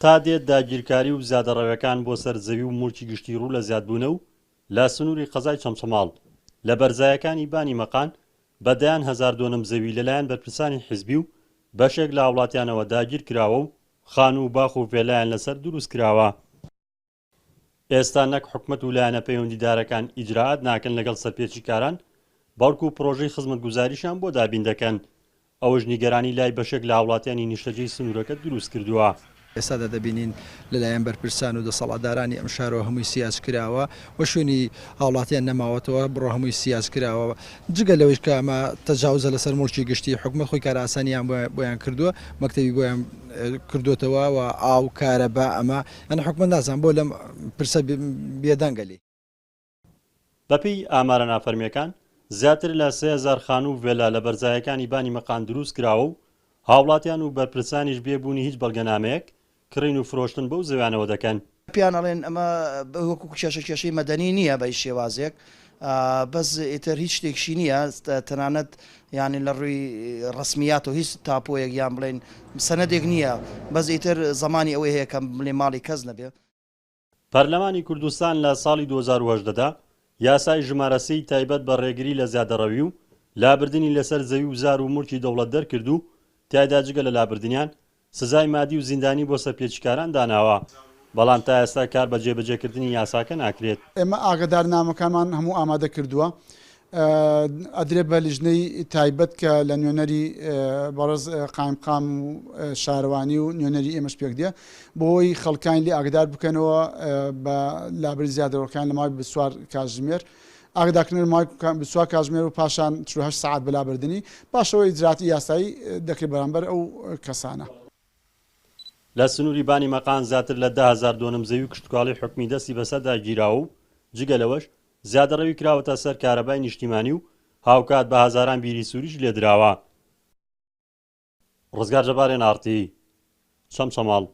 تا دێت داگیرکاری و زیادەڕەویەکان بۆ سەر زەوی و موڵکی گشتی ڕوو لە زیادبوونە و لە سنووری قەزای چەمچەماڵ لە بەرزایەکانی بانی مەقان بەدەیان 1970 زەوی لەلایەن بەرپرسانی حیزبی و بەشێک لە وڵاتیانەوە داگیر کراوە و خان و باخ و فێلایان لەسەر دروست کراوە. ئێستا نەک حکومەت و لایەنە پەیوەندیدارەکان ئیجراعات ناکەن لەگەڵ سەرپێچیکاران، بەڵکو پرۆژەی خزمەتگوزاریشان بۆ دابین دەکەن. ئەوەش نیگەرانی لای بەشێک لە وڵاتیانی نیشتەجێی سنوورەکە دروست کردووە. ئێستادا دەبینین لەلایەن بەرپرسان و دەسەڵاتدارانی ئەم شارەوە هەمووی سیاس کراوە و شوێنی هاوڵاتیان نەماوەتەوە بڕۆ هەمووی سیاس کراوە. جگە لەوەش کە ئەمە تەجاوزە لەسەر موڵکی گشتی حکومەت خۆی کار ئاسانیان بۆیان کردووە، مەکتەبی بۆیان کردوتەوە و ئاو کارەبا ئەمە ئەنە حکومەت نازان بۆ لەم پرسە بێدەنگەلی. بەپێی ئامارە نافەرمیەکان زیاتر لە 3000 خان و ڤێلا لە بەرزایەکانی بانی مەقان دروست کراوە و هاوڵاتیان و بەرپرسانیش بێبوونی هیچ بەڵگەنامەیەک کڕین و فرۆشتن بەو زەویانەوە دەکەن. پیان ئەڵێن ئەمە وەکو کێشەی مەدەنی نییە بە شێوازێک، بەس ئیتر هیچ شتێکشی نییە، تەنانەت یانی لە ڕووی ڕسمیات و هیچ تاپۆیەک یان بڵێن سەنەدێک نییە، بەس ئیتر زمانی ئەوەی هەیە کە بڵێ ماڵی کەس نەبێ. پەرلەمانی کوردستان لە ساڵی 2018دا یاسای ژمارەسەی تایبەت بە ڕێگری لە زیادەڕەوی و لابردنی لەسەر زەوی و زار و موڵکی دەوڵەت دەرکرد و تیایدا جگە لە لابردنیان سزای مادی و زیندانی بۆ سەرپێچیکاران داناوە، بەڵام تا ئێستا کار بە جێبەجێکردنی یاساکە ناکرێت. ئێمە ئاگادارنامەکانمان هەموو ئامادە کردووە، ئەدرێ بە لیژنەی تایبەت کە لە نوێنەری بەڕێز قایمقام و شارەوانی و نوێنەری ئێمەش پێک دێ بۆی خەڵکان لێ ئاگدار بکەنەوە بە لابری زیادەڕەوەکان لە ماوەی بسوار کاتژمێر، ئاگادارکردن ماوەی بسوار کاتژمێر و پاشان 48 ساعت بەلابردنی پاشەوە ئیجراعاتی یاسایی دەکرێت بەرامبەر ئەو کەسانە. لە سنووری بانی مەقان زیاتر لە 10,000 دۆنم زەوی و کشتتوکاڵی حکومی دەستی بەسەردا گیراوە و جگە لەوەش زیادەڕەوی کراوەتە سەر کارەبای نیشتیمانی و هاوکات بە هەزاران بیری سووریش لێدراوە. ڕزگار جەبارێن ئارتی چەمچەماڵ.